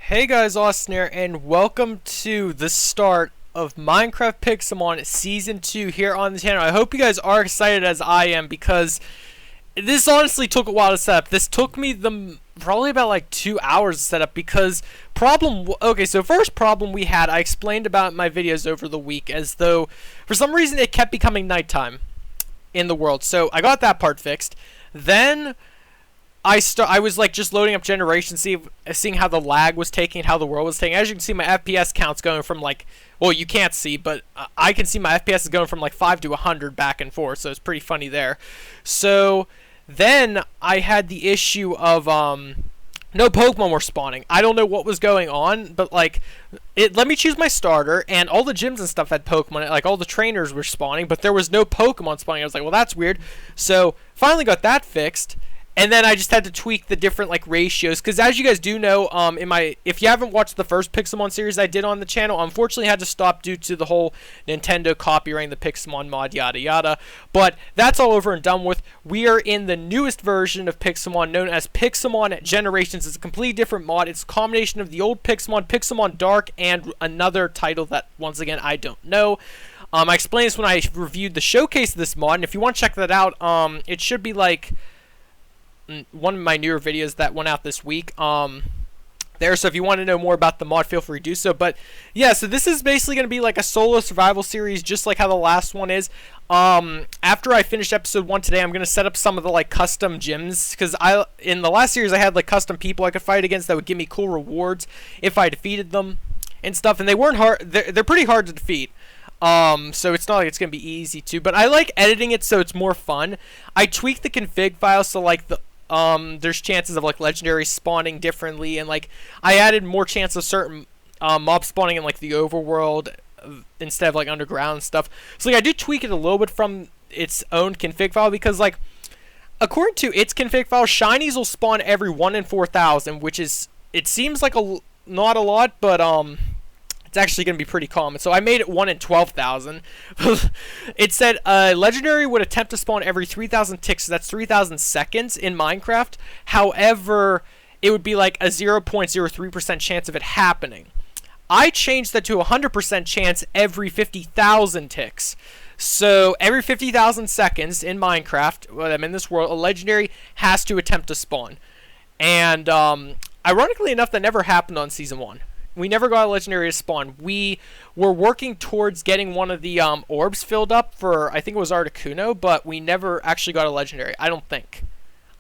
Hey guys, Austin here, and welcome to the start of Minecraft Pixelmon Season 2 here on the channel. I hope you guys are excited as I am, because this honestly took a while to set up. This took me probably about like 2 hours to set up, because so first problem we had, I explained about in my videos over the week, as though for some reason it kept becoming nighttime in the world. So I got that part fixed. Then I was like just loading up generation, seeing how the lag was taking, how the world was taking. As you can see, my FPS count's going from like, well, you can't see, but I can see my FPS is going from like 5 to 100 back and forth, so it's pretty funny there. So then I had the issue of no Pokemon were spawning. I don't know what was going on, but like it let me choose my starter, and all the gyms and stuff had Pokemon. Like all the trainers were spawning, but there was no Pokemon spawning. I was like, well, that's weird. So finally got that fixed. And then I just had to tweak the different like ratios, because as you guys do know, if you haven't watched the first Pixelmon series I did on the channel, unfortunately I had to stop due to the whole Nintendo copyrighting the Pixelmon mod, yada yada. But that's all over and done with. We are in the newest version of Pixelmon, known as Pixelmon Generations. It's a completely different mod. It's a combination of the old Pixelmon, Pixelmon Dark, and another title that once again I don't know. I explained this when I reviewed the showcase of this mod, and if you want to check that out, it should be like one of my newer videos that went out this week there. So if you want to know more about the mod, feel free to do so. But yeah, so this is basically going to be like a solo survival series, just like how the last one is. After I finish episode 1 today, I'm going to set up some of the like custom gyms, because in the last series I had like custom people I could fight against that would give me cool rewards if I defeated them and stuff, and they weren't hard. They're pretty hard to defeat. So it's not like it's going to be easy to, but I like editing it so it's more fun. I tweaked the config file so like there's chances of like legendaries spawning differently, and like I added more chance of certain mobs spawning in like the overworld instead of like underground stuff. So like I did tweak it a little bit from its own config file, because like according to its config file, shinies will spawn every 1 in 4,000, which is, it seems like not a lot, but it's actually going to be pretty common. So I made it 1 in 12,000. It said legendary would attempt to spawn every 3,000 ticks, so that's 3,000 seconds in Minecraft. However, it would be like a 0.03% chance of it happening. I changed that to a 100% chance every 50,000 ticks. So every 50,000 seconds in Minecraft, when I'm in this world, a legendary has to attempt to spawn. And ironically enough, that never happened on Season 1. We never got a legendary to spawn. We were working towards getting one of the orbs filled up for, I think it was Articuno, but we never actually got a legendary. I don't think.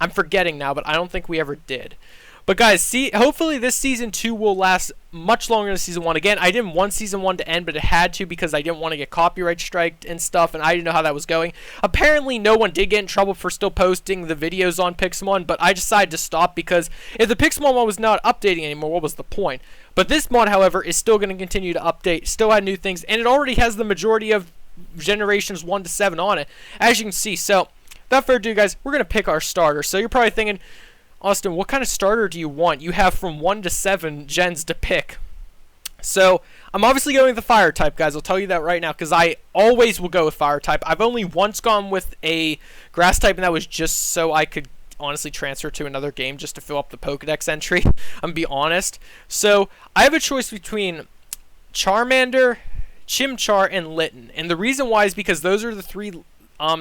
I'm forgetting now, but I don't think we ever did. But guys, see, hopefully this Season 2 will last much longer than Season 1. Again, I didn't want Season 1 to end, but it had to, because I didn't want to get copyright striked and stuff, and I didn't know how that was going. Apparently, no one did get in trouble for still posting the videos on Pixelmon, but I decided to stop, because if the Pixelmon mod was not updating anymore, what was the point? But this mod, however, is still going to continue to update, still had new things, and it already has the majority of generations 1 to 7 on it, as you can see. So, without further ado, guys, we're going to pick our starter. So you're probably thinking, Austin, what kind of starter do you want? You have from 1 to 7 gens to pick. So, I'm obviously going with the fire type, guys. I'll tell you that right now, because I always will go with fire type. I've only once gone with a grass type, and that was just so I could honestly transfer to another game just to fill up the Pokedex entry. I'm going to be honest. So, I have a choice between Charmander, Chimchar, and Litten. And the reason why is because those are the 3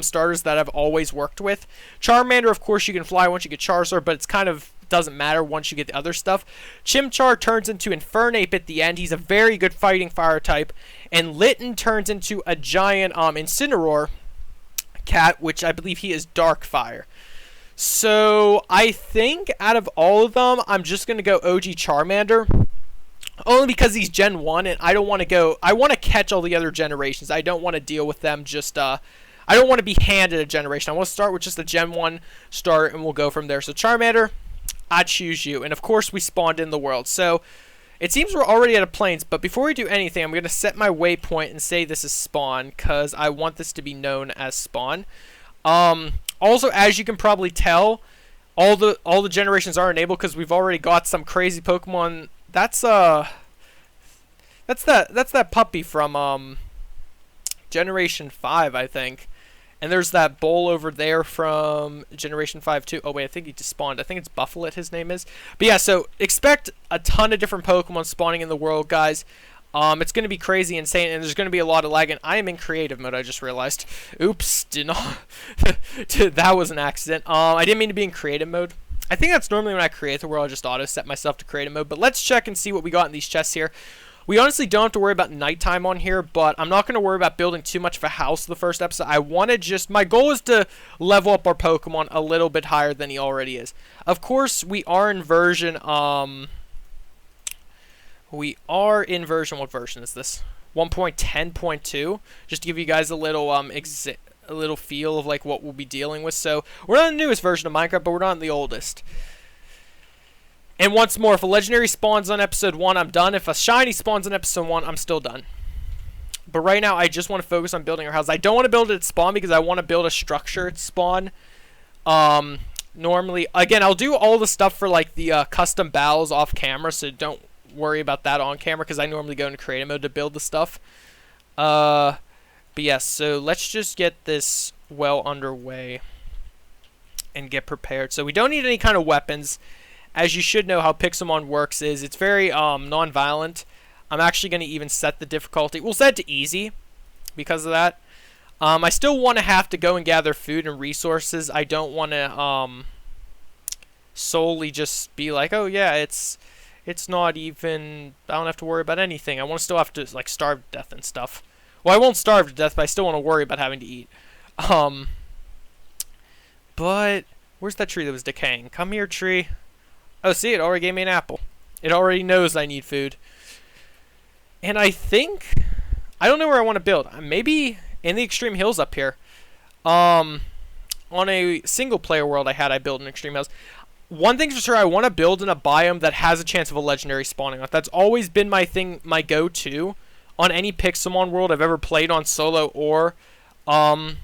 starters that I've always worked with. Charmander, of course, you can fly once you get Charizard, but it's kind of doesn't matter once you get the other stuff. Chimchar turns into Infernape at the end. He's a very good fighting fire type. And Litten turns into a giant Incineroar cat, which I believe he is dark fire. So I think out of all of them, I'm just going to go OG Charmander. Only because he's Gen 1, and I don't want to go, I want to catch all the other generations. I don't want to deal with them just, I don't want to be handed a generation. I want to start with just a Gen 1 start, and we'll go from there. So Charmander, I choose you. And of course we spawned in the world. So it seems we're already at a plains, but before we do anything, I'm going to set my waypoint and say this is spawn, because I want this to be known as spawn. Also, as you can probably tell, all the generations are enabled, because we've already got some crazy Pokemon. That's that puppy from Generation 5, I think. And there's that bull over there from Generation 5 too. Oh wait, I think he just spawned. I think it's Bufflet, his name is. But yeah, so expect a ton of different Pokemon spawning in the world, guys. It's going to be crazy insane, and there's going to be a lot of lag, and I am in creative mode, I just realized. Oops, did not. That was an accident. I didn't mean to be in creative mode. I think that's normally when I create the world, I just auto-set myself to creative mode. But let's check and see what we got in these chests here. We honestly don't have to worry about nighttime on here, but I'm not going to worry about building too much of a house the first episode. I want to just, my goal is to level up our Pokemon a little bit higher than he already is. Of course, we are in version, what version is this? 1.10.2, just to give you guys a little feel of like what we'll be dealing with. So we're not the newest version of Minecraft, but we're not the oldest. And once more, if a legendary spawns on episode 1, I'm done. If a shiny spawns on episode 1, I'm still done. But right now, I just want to focus on building our house. I don't want to build it at spawn because I want to build a structure at spawn. Normally, again, I'll do all the stuff for like the custom battles off camera, so don't worry about that on camera because I normally go into creative mode to build the stuff. But yes, so let's just get this well underway and get prepared. So we don't need any kind of weapons. As you should know, how Pixelmon works is it's very non-violent. I'm actually going to even set the difficulty. We'll set it to easy because of that. I still want to have to go and gather food and resources. I don't want to solely just be like, oh yeah, it's not even, I don't have to worry about anything. I want to still have to like starve to death and stuff. Well, I won't starve to death, but I still want to worry about having to eat. But where's that tree that was decaying? Come here, tree. Oh, see, it already gave me an apple. It already knows I need food. And I think, I don't know where I want to build. Maybe in the Extreme Hills up here. On a single player world I built an Extreme Hills. One thing's for sure, I want to build in a biome that has a chance of a legendary spawning. That's always been my thing, my go-to on any Pixelmon world I've ever played on solo or multiplayer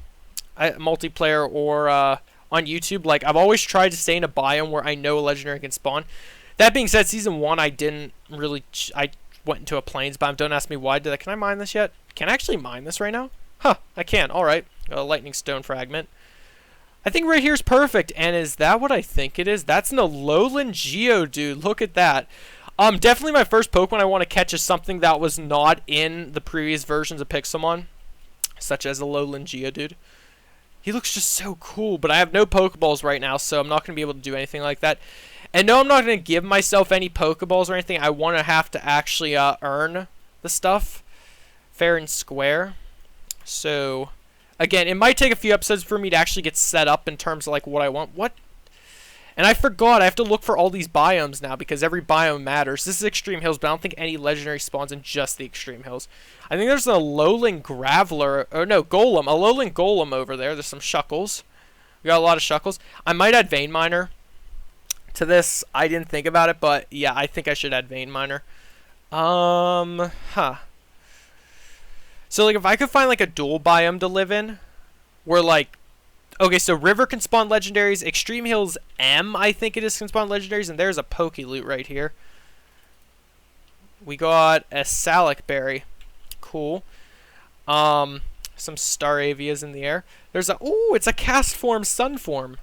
or on YouTube. Like, I've always tried to stay in a biome where I know a legendary can spawn. That being said, season 1 I didn't really, I went into a plains biome. Don't ask me why. Can I mine this yet? Can I actually mine this right now? Huh, I can. Alright. A lightning stone fragment. I think right here is perfect. And is that what I think it is? That's an Alolan Geodude. Look at that. Definitely my first Pokemon I want to catch is something that was not in the previous versions of Pixelmon, such as Alolan Geodude. He looks just so cool, but I have no Pokeballs right now, so I'm not going to be able to do anything like that. And no, I'm not going to give myself any Pokeballs or anything. I want to have to actually earn the stuff fair and square. So, again, it might take a few episodes for me to actually get set up in terms of like what I want. What? And I forgot, I have to look for all these biomes now because every biome matters. This is Extreme Hills, but I don't think any legendary spawns in just the Extreme Hills. I think there's a Alolan Graveler, or no, Golem, a Alolan Golem over there. There's some Shuckles. We got a lot of Shuckles. I might add Vein Miner to this. I didn't think about it, but yeah, I think I should add Vein Miner. So like if I could find like a dual biome to live in, where like, okay, so River can spawn legendaries. Extreme Hills M, I think it is, can spawn legendaries. And there's a Pokeloot right here. We got a Salic Berry. Cool. Some Staravias in the air. There's a, ooh, it's a Cast Form, Sun Form.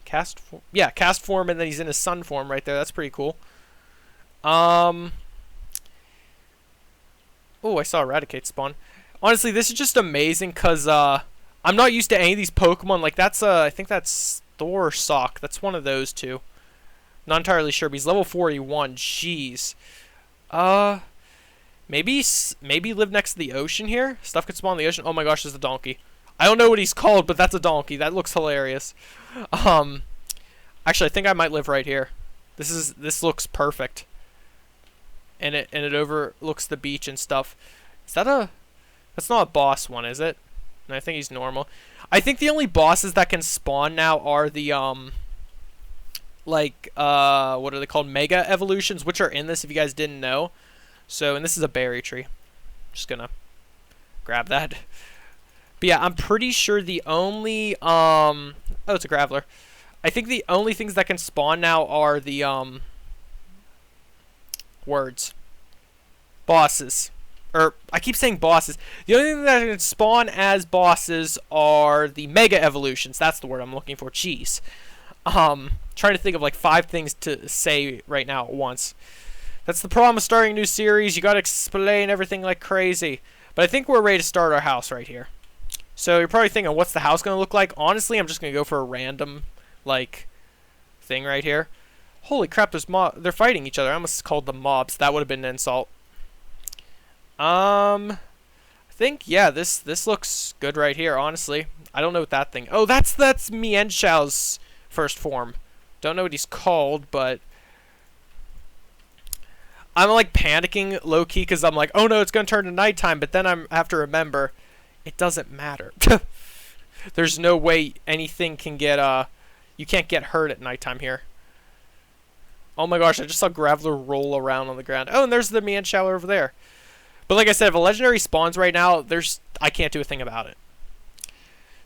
Cast Form? Yeah, Cast Form, and then he's in his Sun Form right there. That's pretty cool. Oh, I saw Eradicate spawn. Honestly, this is just amazing because, I'm not used to any of these Pokemon. Like, that's, I think that's Thor Sock. That's one of those two. Not entirely sure, but he's level 41. Jeez. Maybe live next to the ocean here? Stuff could spawn in the ocean. Oh my gosh, there's a donkey. I don't know what he's called, but that's a donkey. That looks hilarious. Actually, I think I might live right here. This looks perfect. And it overlooks the beach and stuff. Is that a... That's not a boss one, is it? No, I think he's normal. I think the only bosses that can spawn now are the, what are they called? Mega Evolutions, which are in this if you guys didn't know. So, and this is a berry tree. Just gonna grab that. But yeah, I'm pretty sure the only, oh, it's a Graveler. I think the only things that can spawn now are the, bosses. or I keep saying bosses. The only thing that can spawn as bosses are the mega evolutions. That's the word I'm looking for. Jeez. Trying to think of like 5 things to say right now at once. That's the problem with starting a new series. You gotta explain everything like crazy. But I think we're ready to start our house right here. So you're probably thinking, what's the house gonna look like? Honestly, I'm just gonna go for a random, like, thing right here. Holy crap, they're fighting each other. I almost called them mobs. That would have been an insult. I think, yeah, this looks good right here, honestly. I don't know what that thing... Oh, that's Mienshau's first form. Don't know what he's called, but... I'm, like, panicking low-key because I'm like, oh, no, it's going to turn to nighttime. But then I have to remember, it doesn't matter. There's no way anything can get, you can't get hurt at nighttime here. Oh, my gosh, I just saw Graveler roll around on the ground. Oh, and there's the Mienshao over there. But like I said, if a legendary spawns right now, I can't do a thing about it.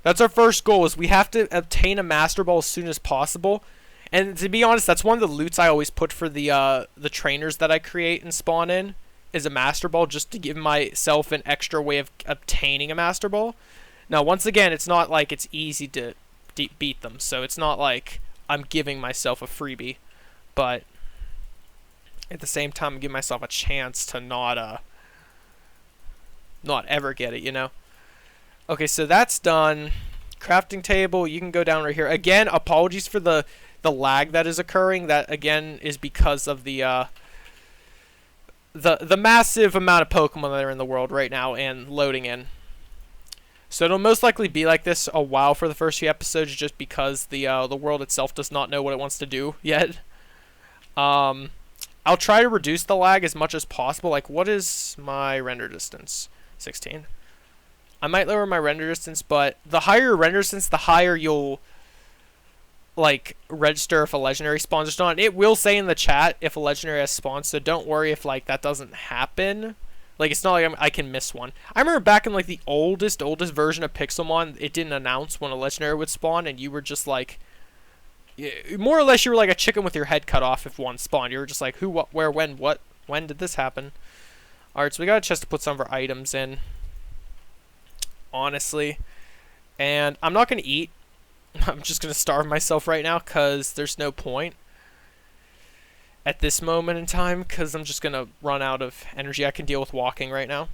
That's our first goal, is we have to obtain a Master Ball as soon as possible. And to be honest, that's one of the loots I always put for the trainers that I create and spawn in, is a Master Ball, just to give myself an extra way of obtaining a Master Ball. Now, once again, it's not like it's easy to beat them, so it's not like I'm giving myself a freebie. But at the same time, I'm giving myself a chance to not ever get it, you know? Okay, so that's done. Crafting table, you can go down right here. Again, apologies for the lag that is occurring. That, again, is because of the massive amount of Pokemon that are in the world right now and loading in. So it'll most likely be like this a while for the first few episodes, just because the world itself does not know what it wants to do yet. I'll try to reduce the lag as much as possible. Like, what is my render distance? 16. I might lower my render distance, but the higher your render distance, the higher you'll, like, register if a legendary spawns or not. It will say in the chat if a legendary has spawned, so don't worry if, like, that doesn't happen. Like, it's not like I can miss one. I remember back in, like, the oldest version of Pixelmon, it didn't announce when a legendary would spawn, and you were just, like... More or less, you were like a chicken with your head cut off if one spawned. You were just like, who, what, where, when, what, when did this happen? Alright, so we got a chest to put some of our items in. Honestly. And I'm not going to eat. I'm just going to starve myself right now because there's no point at this moment in time, because I'm just going to run out of energy. I can deal with walking right now.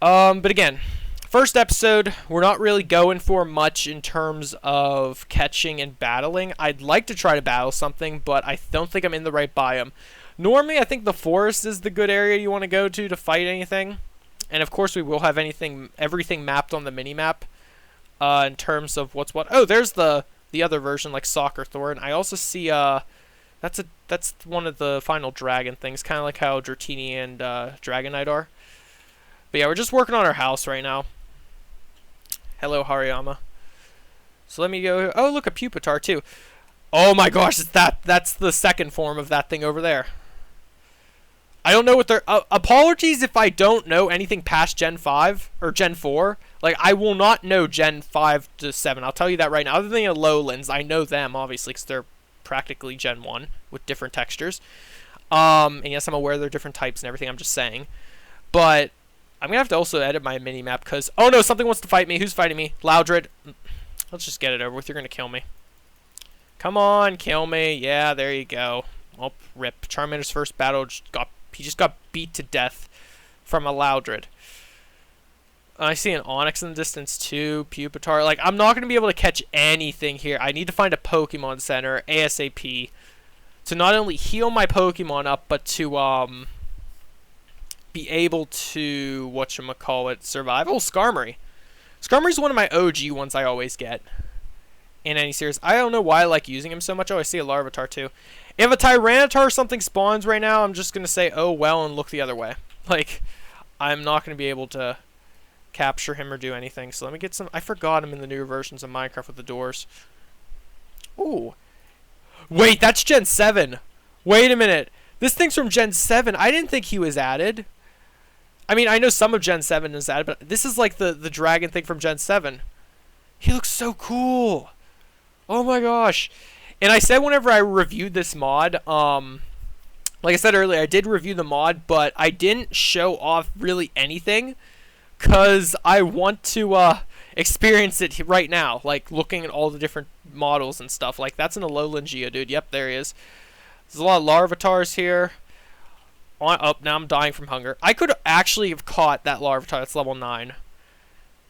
But again... First episode, we're not really going for much in terms of catching and battling. I'd like to try to battle something, but I don't think I'm in the right biome. Normally, I think the forest is the good area you want to go to fight anything. And of course, we will have everything mapped on the mini-map in terms of what's what. Oh, there's the other version, like Soccer Thorn. I also see, that's one of the final dragon things, kind of like how Dratini and Dragonite are. But yeah, we're just working on our house right now. Hello, Hariyama. So let me go here. Oh, look, a Pupitar, too. Oh my gosh, that's the second form of that thing over there. I don't know what they're... apologies if I don't know anything past Gen 5, or Gen 4. Like, I will not know Gen 5 to 7. I'll tell you that right now. Other than the Lowlands, I know them, obviously, because they're practically Gen 1 with different textures. And yes, I'm aware they're different types and everything, I'm just saying. But... I'm going to have to also edit my mini-map because... Oh, no, something wants to fight me. Who's fighting me? Loudred. Let's just get it over with. You're going to kill me. Come on, kill me. Yeah, there you go. Oh, rip. Charmander's first battle, he just got beat to death from a Loudred. I see an Onix in the distance, too. Pupitar. Like, I'm not going to be able to catch anything here. I need to find a Pokemon Center ASAP to not only heal my Pokemon up, but to, be able to, whatchamacallit, survive. Oh, Skarmory. Skarmory's one of my OG ones I always get in any series. I don't know why I like using him so much. Oh, I see a Larvitar too. If a Tyranitar or something spawns right now, I'm just going to say, oh, well, and look the other way. Like, I'm not going to be able to capture him or do anything. So let me get some... I forgot him in the newer versions of Minecraft with the doors. Ooh. Wait, that's Gen 7. Wait a minute. This thing's from Gen 7. I didn't think he was added. I mean, I know some of Gen 7 is added, but this is like the dragon thing from Gen 7. He looks so cool. Oh my gosh. And I said whenever I reviewed this mod, Like I said earlier, I did review the mod, but I didn't show off really anything because I want to experience it right now, like looking at all the different models and stuff. Like, that's an Alolan Geodude. Yep, there he is. There's a lot of Larvatars here. Oh, now I'm dying from hunger. I could actually have caught that Larvitar. That's level 9.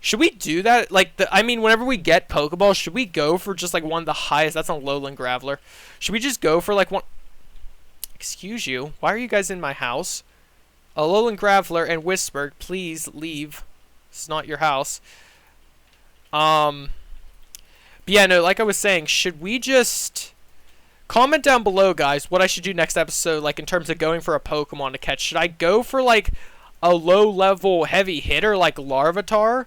Should we do that? Like, I mean, whenever we get Pokeballs, should we go for just, like, one of the highest? That's a Alolan Graveler. Should we just go for, like, one... Excuse you. Why are you guys in my house? Alolan Graveler and Whisper, please leave. This is not your house. But yeah, no, like I was saying, should we just... Comment down below, guys, what I should do next episode, like, in terms of going for a Pokemon to catch. Should I go for, like, a low-level heavy hitter, like Larvitar?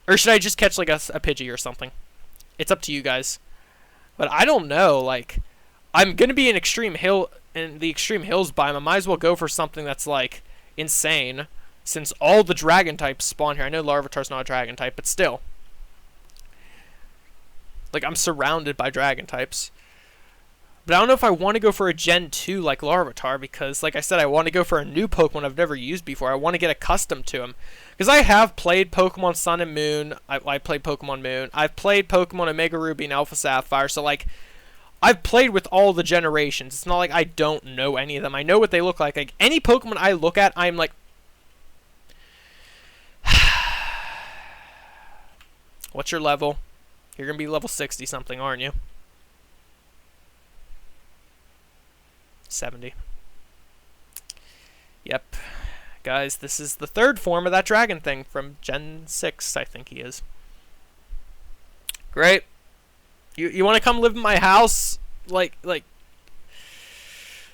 Or should I just catch, like, a Pidgey or something? It's up to you guys. But I don't know, like... I'm going to be in the Extreme Hills biome. I might as well go for something that's, like, insane. Since all the Dragon types spawn here. I know Larvitar's not a Dragon type, but still. Like, I'm surrounded by Dragon types. But I don't know if I want to go for a Gen 2 like Larvitar. Because, like I said, I want to go for a new Pokemon I've never used before. I want to get accustomed to him. Because I have played Pokemon Sun and Moon. I played Pokemon Moon. I've played Pokemon Omega Ruby and Alpha Sapphire. So, like... I've played with all the generations. It's not like I don't know any of them. I know what they look like. Like, any Pokemon I look at, I'm like... What's your level? You're going to be level 60-something, aren't you? 70. Yep. Guys, this is the third form of that dragon thing from Gen 6, I think he is. Great. You want to come live in my house? Like, this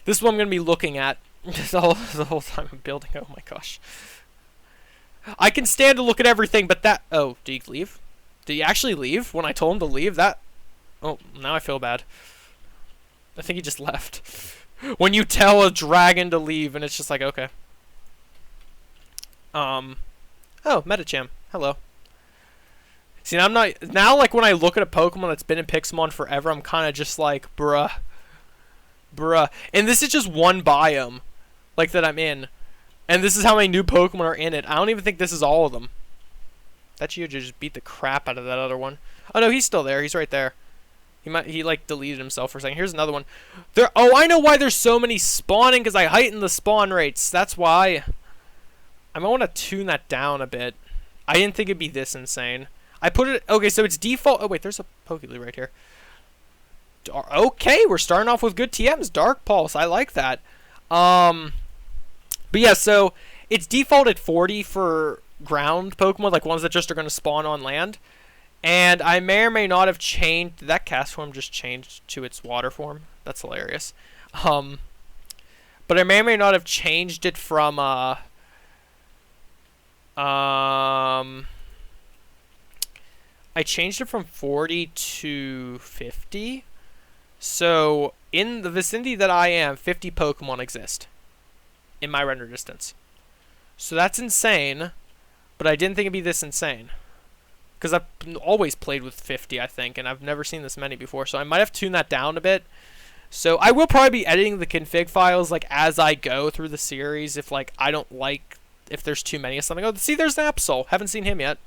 is what I'm going to be looking at the whole time I'm building. Oh my gosh. I can stand to look at everything, but that... Oh, did he leave? Did he actually leave when I told him to leave? That... Oh, now I feel bad. I think he just left. When you tell a dragon to leave, and it's just like, okay. Oh, Metacham. Hello. See, I'm not... Now, like, when I look at a Pokemon that's been in Pixelmon forever, I'm kind of just like, bruh. Bruh. And this is just one biome, like, that I'm in. And this is how many new Pokemon are in it. I don't even think this is all of them. That Geodude just beat the crap out of that other one. Oh, no, he's still there. He's right there. He like, deleted himself for a second. Here's another one. Oh, I know why there's so many spawning, because I heightened the spawn rates. That's why. I might want to tune that down a bit. I didn't think it'd be this insane. I put it... Okay, so it's default... Oh, wait, there's a Pokéley right here. Okay, we're starting off with good TMs. Dark Pulse, I like that. But yeah, so it's defaulted 40 for ground Pokemon, like ones that just are going to spawn on land. And I may or may not have changed... Did that cast form just changed to its water form? That's hilarious. But I may or may not have changed it from... I changed it from 40 to 50. So, in the vicinity that I am, 50 Pokemon exist in my render distance. So that's insane, but I didn't think it'd be this insane. Because I've always played with 50, I think, and I've never seen this many before. So I might have tuned that down a bit. So I will probably be editing the config files, like, as I go through the series, if, like, I don't like, if there's too many of something. Oh, see, there's an Absol. Haven't seen him yet.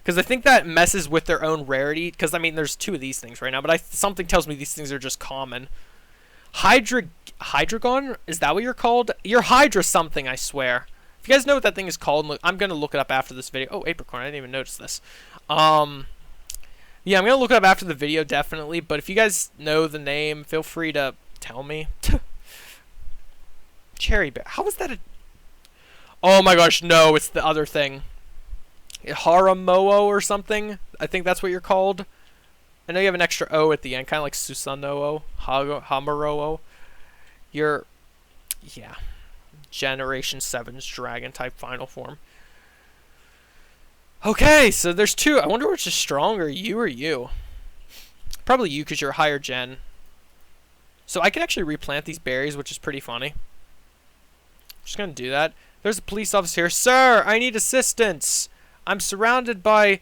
Because I think that messes with their own rarity. Because, I mean, there's 2 of these things right now. But something tells me these things are just common. Hydreigon? Is that what you're called? You're Hydra something, I swear. If you guys know what that thing is called, I'm going to look it up after this video. Oh, Apricorn. I didn't even notice this. Yeah, I'm going to look it up after the video, definitely. But if you guys know the name, feel free to tell me. Cherry Bear. How is that a... Oh my gosh, no. It's the other thing. Haramoo or something. I think that's what you're called. I know you have an extra O at the end, kind of like Susanoo, Hamaroo. You're, yeah, Generation 7's Dragon type final form. Okay, so there's 2. I wonder which is stronger, you or you. Probably you, because you're higher gen. So I can actually replant these berries, which is pretty funny. I'm just going to do that. There's a police officer here. Sir, I need assistance. I'm surrounded by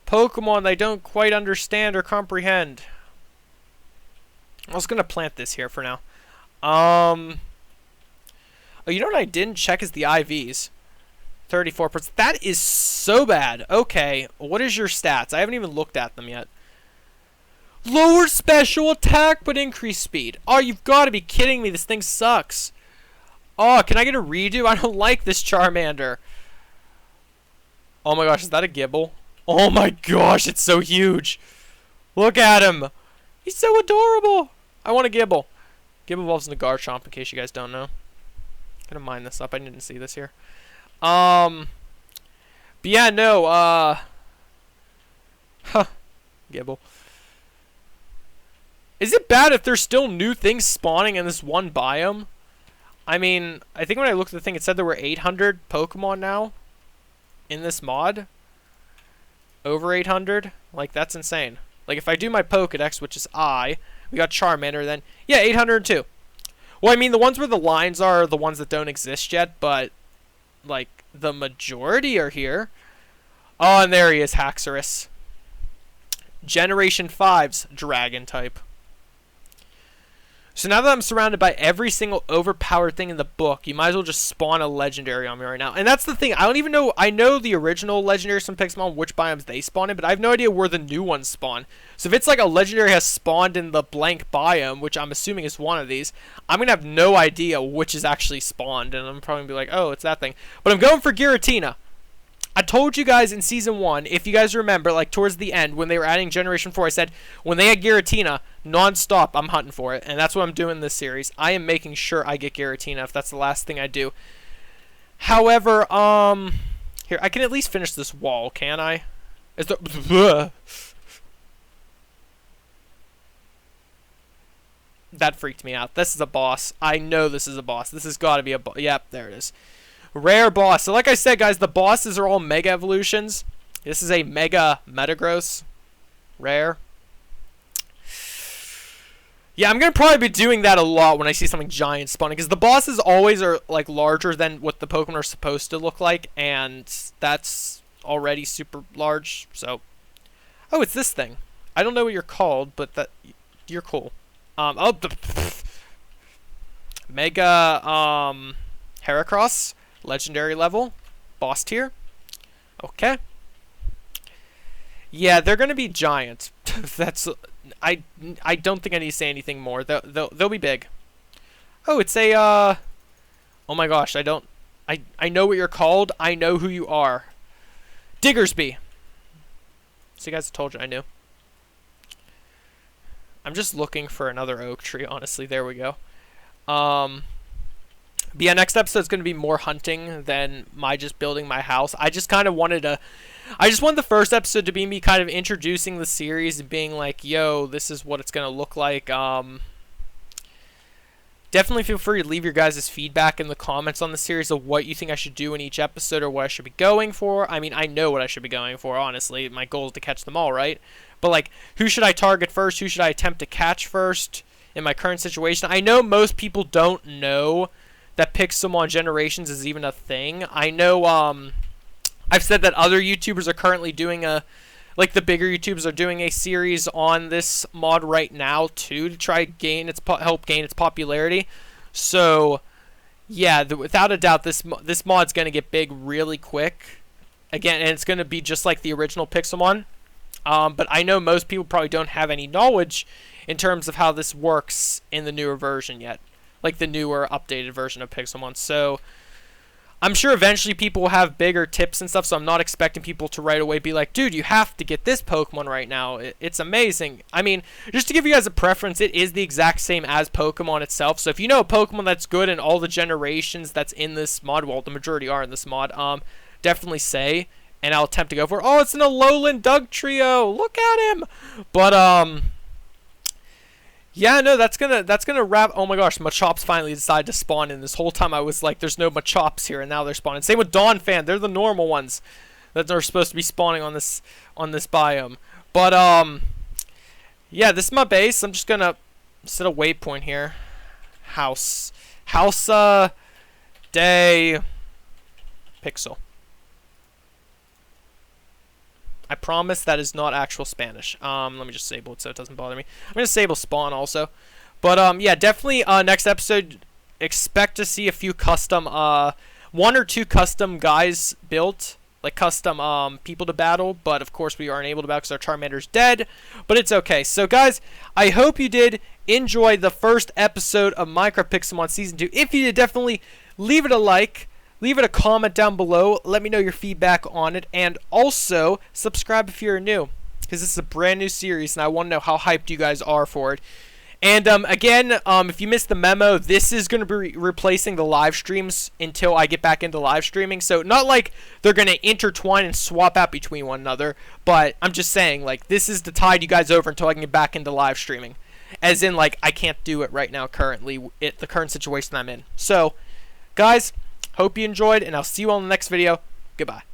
Pokemon I don't quite understand or comprehend. I was going to plant this here for now. Oh, you know what I didn't check is the IVs. 34%. That is so bad. Okay, what is your stats? I haven't even looked at them yet. Lower special attack, but increased speed. Oh, you've got to be kidding me. This thing sucks. Oh, can I get a redo? I don't like this Charmander. Oh my gosh, is that a Gibble? Oh my gosh, it's so huge. Look at him. He's so adorable. I want a Gibble. Gibble evolves into Garchomp, in case you guys don't know. Gonna mine this up. I didn't see this here. But yeah, no, Gibble. Is it bad if there's still new things spawning in this one biome? I mean, I think when I looked at the thing, it said there were 800 Pokemon now in this mod. Over 800? Like, that's insane. Like, if I do my Pokedex, which is we got Charmander, then, yeah, 802. Well, I mean, the ones where the lines are the ones that don't exist yet, but, like, the majority are here. Oh, and there he is, Haxorus. Generation 5's Dragon type. So now that I'm surrounded by every single overpowered thing in the book, you might as well just spawn a legendary on me right now. And that's the thing. I don't even know. I know the original legendaries from Pixelmon, which biomes they spawn in, but I have no idea where the new ones spawn. So if it's like a legendary has spawned in the blank biome, which I'm assuming is one of these, I'm going to have no idea which is actually spawned. And I'm probably going to be like, oh, it's that thing. But I'm going for Giratina. I told you guys in Season 1, if you guys remember, like towards the end, when they were adding Generation 4, I said, when they had Giratina, non-stop, I'm hunting for it. And that's what I'm doing in this series. I am making sure I get Giratina if that's the last thing I do. However, here, I can at least finish this wall, can I? Is there... That freaked me out. This is a boss. I know this is a boss. This has got to be a boss. Yep, there it is. Rare boss. So like I said, guys, the bosses are all Mega Evolutions. This is a Mega Metagross. Rare. Yeah, I'm going to probably be doing that a lot when I see something giant spawning. Because the bosses always are like larger than what the Pokemon are supposed to look like. And that's already super large. So, oh, it's this thing. I don't know what you're called, but that you're cool. Mega Heracross. Legendary level. Boss tier. Okay. Yeah, they're going to be giant. That's... I don't think I need to say anything more. They'll be big. Oh, it's a... Oh my gosh, I know what you're called. I know who you are. Diggersby. So you guys told you I knew. I'm just looking for another oak tree, honestly. There we go. But yeah, next episode is going to be more hunting than my just building my house. I just kind of wanted to... I just wanted the first episode to be me kind of introducing the series and being like, yo, this is what it's going to look like. Definitely feel free to leave your guys' feedback in the comments on the series of what you think I should do in each episode or what I should be going for. I mean, I know what I should be going for, honestly. My goal is to catch them all, right? But, like, who should I target first? Who should I attempt to catch first in my current situation? I know most people don't know that Pixelmon Generations is even a thing. I know I've said that other YouTubers are currently doing like the bigger YouTubers are doing a series on this mod right now too to try help gain its popularity. So yeah, without a doubt, this mod's gonna get big really quick. Again, and it's gonna be just like the original Pixelmon. But I know most people probably don't have any knowledge in terms of how this works in the newer version yet. Like the newer, updated version of Pixelmon. So I'm sure eventually people will have bigger tips and stuff, so I'm not expecting people to right away be like, dude, you have to get this Pokemon right now. It's amazing. I mean, just to give you guys a preference, it is the exact same as Pokemon itself. So if you know a Pokemon that's good in all the generations that's in this mod, well, the majority are in this mod, definitely say, and I'll attempt to go for it. Oh, it's an Alolan Dugtrio. Look at him. But, yeah, no, that's gonna wrap. Oh my gosh, Machops finally decided to spawn in. This whole time I was like, there's no Machops here, and now they're spawning. Same with Donphan. They're the normal ones that are supposed to be spawning on this biome. But yeah, this is my base. I'm just gonna set a waypoint here. House day pixel. I promise that is not actual Spanish. Let me just disable it so it doesn't bother me. I'm going to disable spawn also. But yeah, definitely next episode, expect to see a few custom, 1 or 2 custom guys built, like custom people to battle. But of course we aren't able to battle because our Charmander's dead. But it's okay. So guys, I hope you did enjoy the first episode of Minecraft Pixelmon Season 2. If you did, definitely leave it a like. Leave it a comment down below. Let me know your feedback on it. And also, subscribe if you're new, because this is a brand new series, and I want to know how hyped you guys are for it. And again, if you missed the memo, this is going to be replacing the live streams until I get back into live streaming. So not like they're going to intertwine and swap out between one another, but I'm just saying, like, this is to tide you guys over until I can get back into live streaming. As in, like, I can't do it right now currently, the current situation I'm in. So, guys, hope you enjoyed, and I'll see you all in the next video. Goodbye.